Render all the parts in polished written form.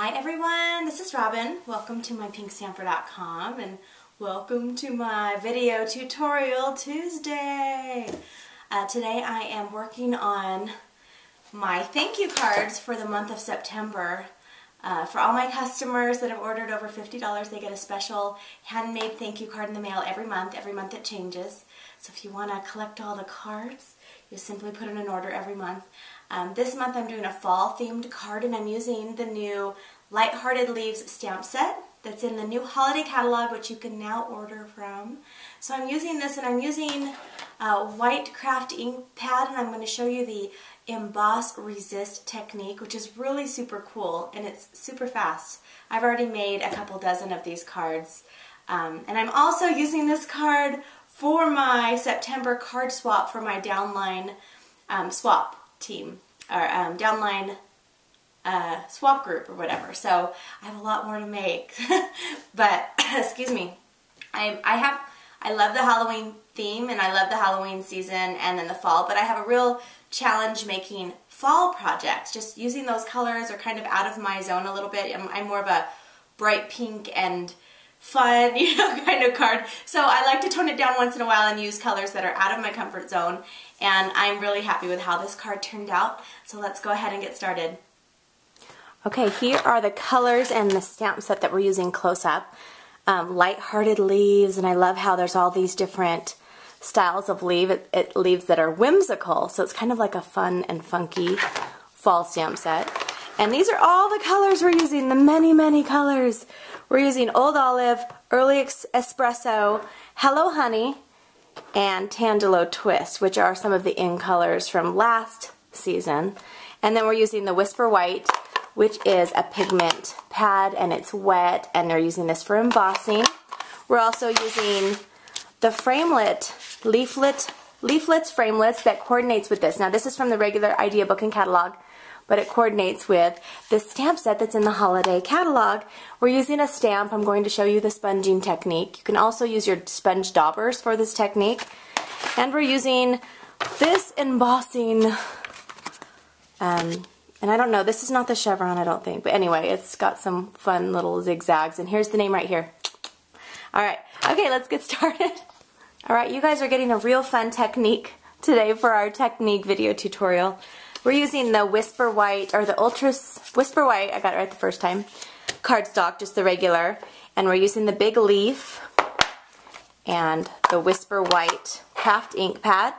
Hi everyone, this is Robyn. Welcome to mypinkstamper.com and welcome to my video tutorial Tuesday. Today I am working on my thank you cards for the month of September. For all my customers that have ordered over $50, they get a special handmade thank you card in the mail every month. Every month it changes. So if you want to collect all the cards, you simply put in an order every month. This month I'm doing a fall themed card and I'm using the new Lighthearted Leaves stamp set that's in the new holiday catalog, which you can now order from. So I'm using this, and I'm using white craft ink pad, and I'm going to show you the Emboss Resist technique, which is really super cool and it's super fast. I've already made a couple dozen of these cards. And I'm also using this card for my September card swap for my downline swap team, or downline swap group or whatever. So I have a lot more to make. But excuse me, I love the Halloween theme and I love the Halloween season and then the fall, but I have a real challenge making fall projects. Just using those colors are kind of out of my zone a little bit. I'm more of a bright pink and fun, kind of card. So I like to tone it down once in a while and use colors that are out of my comfort zone. And I'm really happy with how this card turned out. So let's go ahead and get started. Okay, here are the colors and the stamp set that we're using close up. Lighthearted Leaves, and I love how there's all these different styles of leaves that are whimsical. So it's kind of like a fun and funky fall stamp set. And these are all the colors we're using, the many, many colors. We're using Old Olive, Early Espresso, Hello Honey, and Tangelo Twist, which are some of the in colors from last season. And then we're using the Whisper White, which is a pigment pad, and it's wet, and they're using this for embossing. We're also using the Leaflets Framelits that coordinates with this. Now this is from the regular idea book and catalog, but it coordinates with the stamp set that's in the holiday catalog. We're using a stamp. I'm going to show you the sponging technique. You can also use your sponge daubers for this technique. And we're using this embossing, and I don't know, this is not the chevron, I don't think. But anyway, it's got some fun little zigzags, and here's the name right here. Alright, okay, let's get started. Alright, you guys are getting a real fun technique today for our technique video tutorial. We're using the Whisper White, or the Whisper White, I got it right the first time, cardstock, just the regular. And we're using the big leaf and the Whisper White craft ink pad.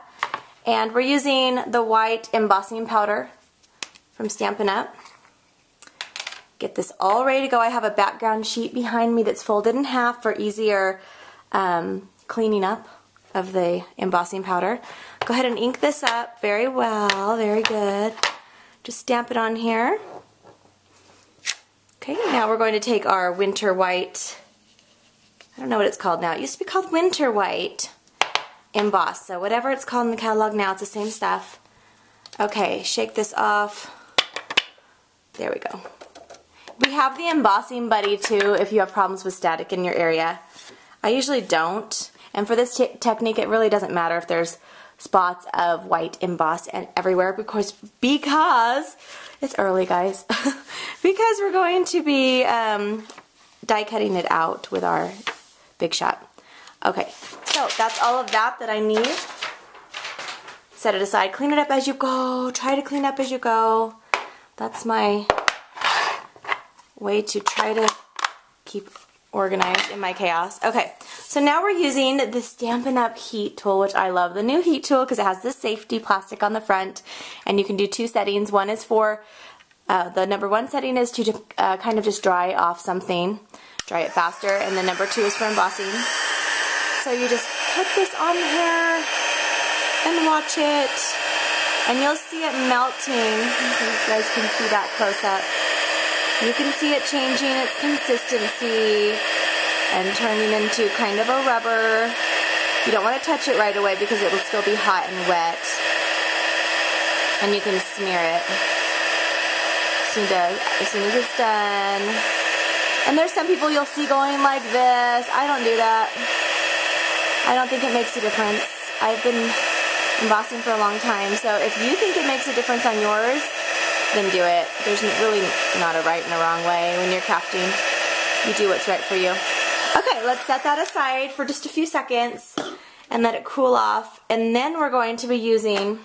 And we're using the white embossing powder from Stampin' Up. Get this all ready to go. I have a background sheet behind me that's folded in half for easier cleaning up of the embossing powder. Go ahead and ink this up very well, very good. Just stamp it on here. Okay, now we're going to take our Winter White, I don't know what it's called now. It used to be called Winter White Emboss. So whatever it's called in the catalog now, it's the same stuff. Okay, shake this off. There we go. We have the embossing buddy too if you have problems with static in your area. I usually don't. And for this technique, it really doesn't matter if there's spots of white emboss and everywhere because it's early, guys. Because we're going to be die cutting it out with our Big Shot. Okay, so that's all of that I need. Set it aside. Clean it up as you go. Try to clean up as you go. That's my way to try to keep organized in my chaos. Okay, so now we're using the Stampin' Up! Heat tool, which I love. The new heat tool because it has this safety plastic on the front, and you can do two settings. One is for, the number one setting is to kind of just dry off something, dry it faster, and then number two is for embossing. So you just put this on here and watch it, and you'll see it melting. You guys can see that close up. You can see it changing its consistency and turning into kind of a rubber. You don't want to touch it right away because it will still be hot and wet. And you can smear it as soon as it's done. And there's some people you'll see going like this. I don't do that. I don't think it makes a difference. I've been embossing for a long time, so if you think it makes a difference on yours, then do it. There's really not a right and a wrong way when you're crafting. You do what's right for you. Okay, let's set that aside for just a few seconds and let it cool off. And then we're going to be using,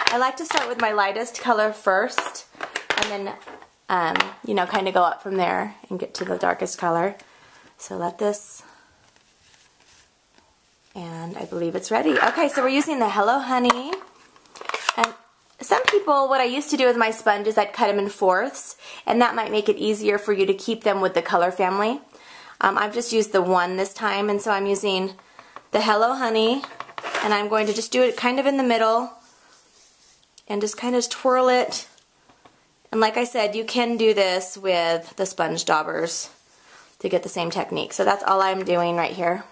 I like to start with my lightest color first and then, you know, kind of go up from there and get to the darkest color. So let this, and I believe it's ready. Okay, so we're using the Hello Honey. And some people, what I used to do with my sponge is I'd cut them in fourths, and that might make it easier for you to keep them with the color family. I've just used the one this time, and so I'm using the Hello Honey, and I'm going to just do it kind of in the middle and just kind of twirl it. And like I said, you can do this with the sponge daubers to get the same technique. So that's all I'm doing right here.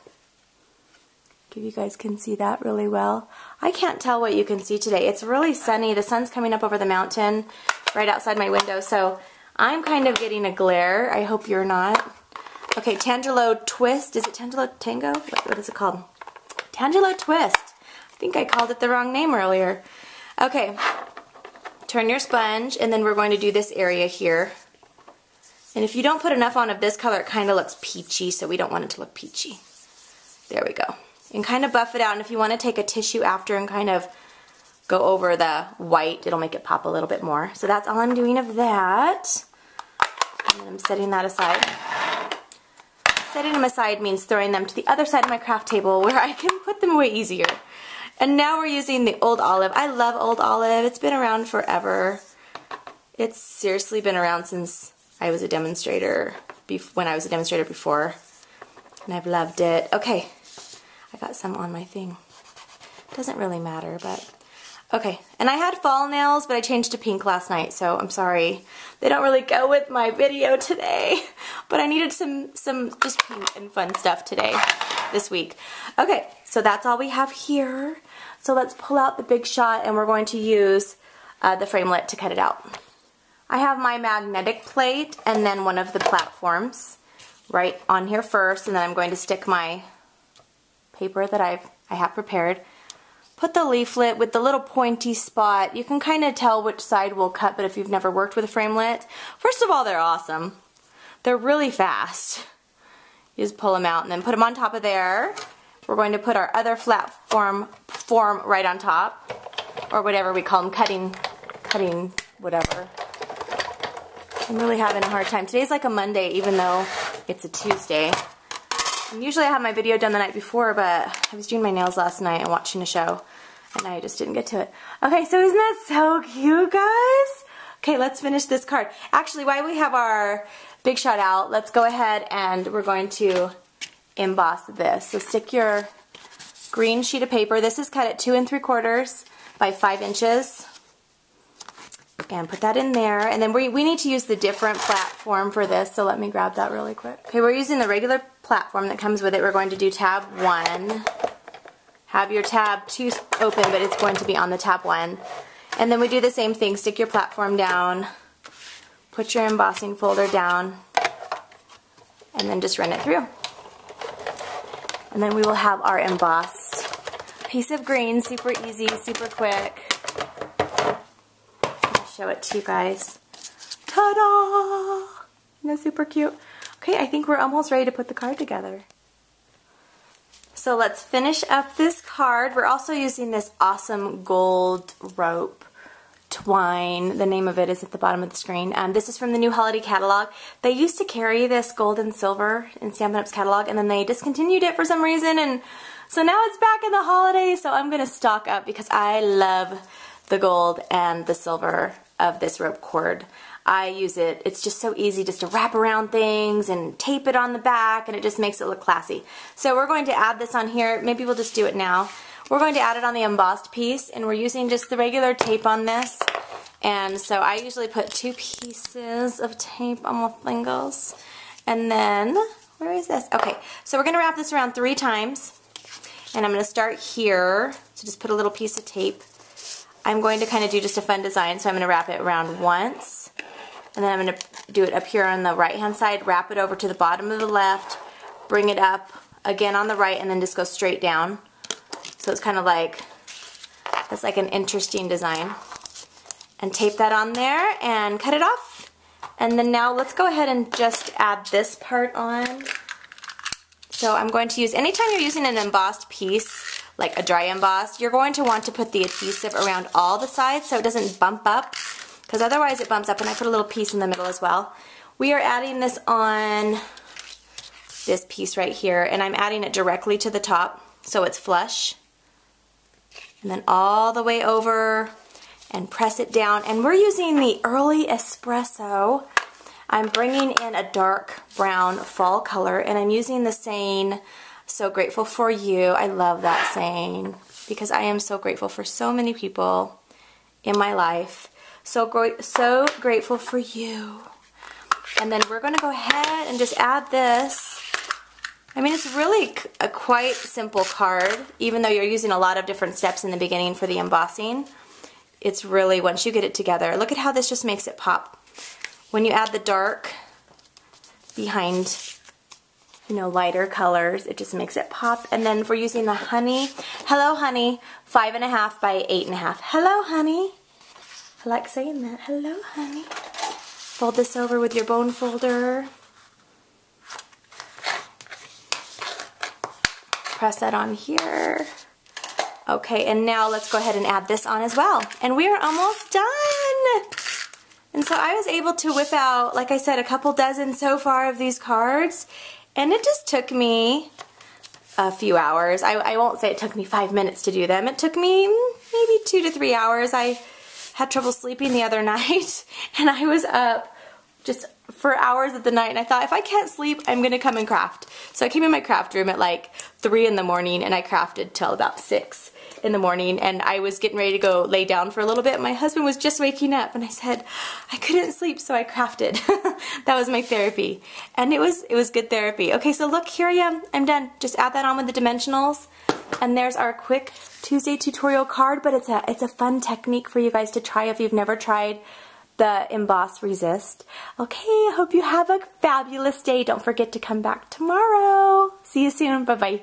If you guys can see that really well. I can't tell what you can see today. It's really sunny. The sun's coming up over the mountain right outside my window, so I'm kind of getting a glare. I hope you're not. Okay, Tangelo Twist. Is it Tangelo Tango? What is it called? Tangelo Twist. I think I called it the wrong name earlier. Okay, turn your sponge, and then we're going to do this area here. And if you don't put enough on of this color, it kind of looks peachy, so we don't want it to look peachy. There we go. And kind of buff it out, and if you want to take a tissue after and kind of go over the white, it'll make it pop a little bit more. So that's all I'm doing of that. And then I'm setting that aside. Setting them aside means throwing them to the other side of my craft table where I can put them away easier. And now we're using the Old Olive. I love Old Olive. It's been around forever. It's seriously been around since I was a demonstrator, when I was a demonstrator before. And I've loved it. Okay, I got some on my thing. Doesn't really matter, but okay. And I had fall nails, but I changed to pink last night, so I'm sorry. They don't really go with my video today, but I needed some just pink and fun stuff today, this week. Okay, so that's all we have here. So let's pull out the Big Shot, and we're going to use the framelit to cut it out. I have my magnetic plate and then one of the platforms right on here first, and then I'm going to stick my paper that I have prepared. Put the leaflet with the little pointy spot. You can kind of tell which side will cut, but if you've never worked with a framelit, first of all, they're awesome. They're really fast. You just pull them out and then put them on top of there. We're going to put our other flat form right on top, or whatever we call them, cutting whatever. I'm really having a hard time. Today's like a Monday, even though it's a Tuesday. And usually I have my video done the night before, but I was doing my nails last night and watching a show, and I just didn't get to it. Okay, so isn't that so cute, guys? Okay, let's finish this card. Actually, while we have our Big Shot out, let's go ahead and we're going to emboss this. So stick your green sheet of paper. This is cut at 2 3/4 by 5 inches. And put that in there, and then we need to use the different platform for this, so let me grab that really quick. Okay, we're using the regular platform that comes with it. We're going to do tab 1. Have your tab 2 open, but it's going to be on the tab 1. And then we do the same thing. Stick your platform down, put your embossing folder down, and then just run it through. And then we will have our embossed piece of green. Super easy, super quick. Show it to you guys. Ta-da! Isn't that super cute? Okay, I think we're almost ready to put the card together. So let's finish up this card. We're also using this awesome gold rope twine. The name of it is at the bottom of the screen. This is from the new holiday catalog. They used to carry this gold and silver in Stampin' Up's catalog, and then they discontinued it for some reason, and so now it's back in the holidays, so I'm going to stock up because I love the gold and the silver of this rope cord. I use it. It's just so easy just to wrap around things and tape it on the back, and it just makes it look classy. So we're going to add this on here. Maybe we'll just do it now. We're going to add it on the embossed piece, and we're using just the regular tape on this. And so I usually put 2 pieces of tape on my fingers. And then, where is this? Okay, so we're going to wrap this around 3 times. And I'm going to start here. So just put a little piece of tape. I'm going to kind of do just a fun design, so I'm going to wrap it around once, and then I'm going to do it up here on the right hand side, wrap it over to the bottom of the left, bring it up again on the right, and then just go straight down. So it's kind of like, it's like an interesting design. and tape that on there and cut it off. And then now let's go ahead and just add this part on. So I'm going to use, anytime you're using an embossed piece, like a dry emboss, you're going to want to put the adhesive around all the sides so it doesn't bump up, because otherwise it bumps up, and I put a little piece in the middle as well. We are adding this on this piece right here, and I'm adding it directly to the top so it's flush. And then all the way over and press it down. And we're using the Early Espresso. I'm bringing in a dark brown fall color, and I'm using the saying, "So grateful for you." I love that saying because I am so grateful for so many people in my life. So grateful for you. And then we're going to go ahead and just add this. I mean, it's really a quite simple card, even though you're using a lot of different steps in the beginning for the embossing. It's really, once you get it together, look at how this just makes it pop. When you add the dark behind, you know, lighter colors, it just makes it pop. And then if we're using the honey, hello honey, 5.5 by 8.5. Hello honey. I like saying that. Hello honey. Fold this over with your bone folder. Press that on here. Okay, and now let's go ahead and add this on as well. And we are almost done. And so I was able to whip out, like I said, a couple dozen so far of these cards. And it just took me a few hours. I won't say it took me 5 minutes to do them. It took me maybe 2 to 3 hours. I had trouble sleeping the other night, and I was up just for hours of the night, and I thought, if I can't sleep, I'm gonna come and craft. So I came in my craft room at like 3 in the morning, and I crafted till about 6 in the morning, and I was getting ready to go lay down for a little bit. My husband was just waking up, and I said, I couldn't sleep, so I crafted. That was my therapy, and it was good therapy. Okay, so look, here I am. I'm done. Just add that on with the dimensionals, and there's our quick Tuesday tutorial card, but it's a fun technique for you guys to try if you've never tried the Emboss Resist. Okay, I hope you have a fabulous day. Don't forget to come back tomorrow. See you soon. Bye-bye.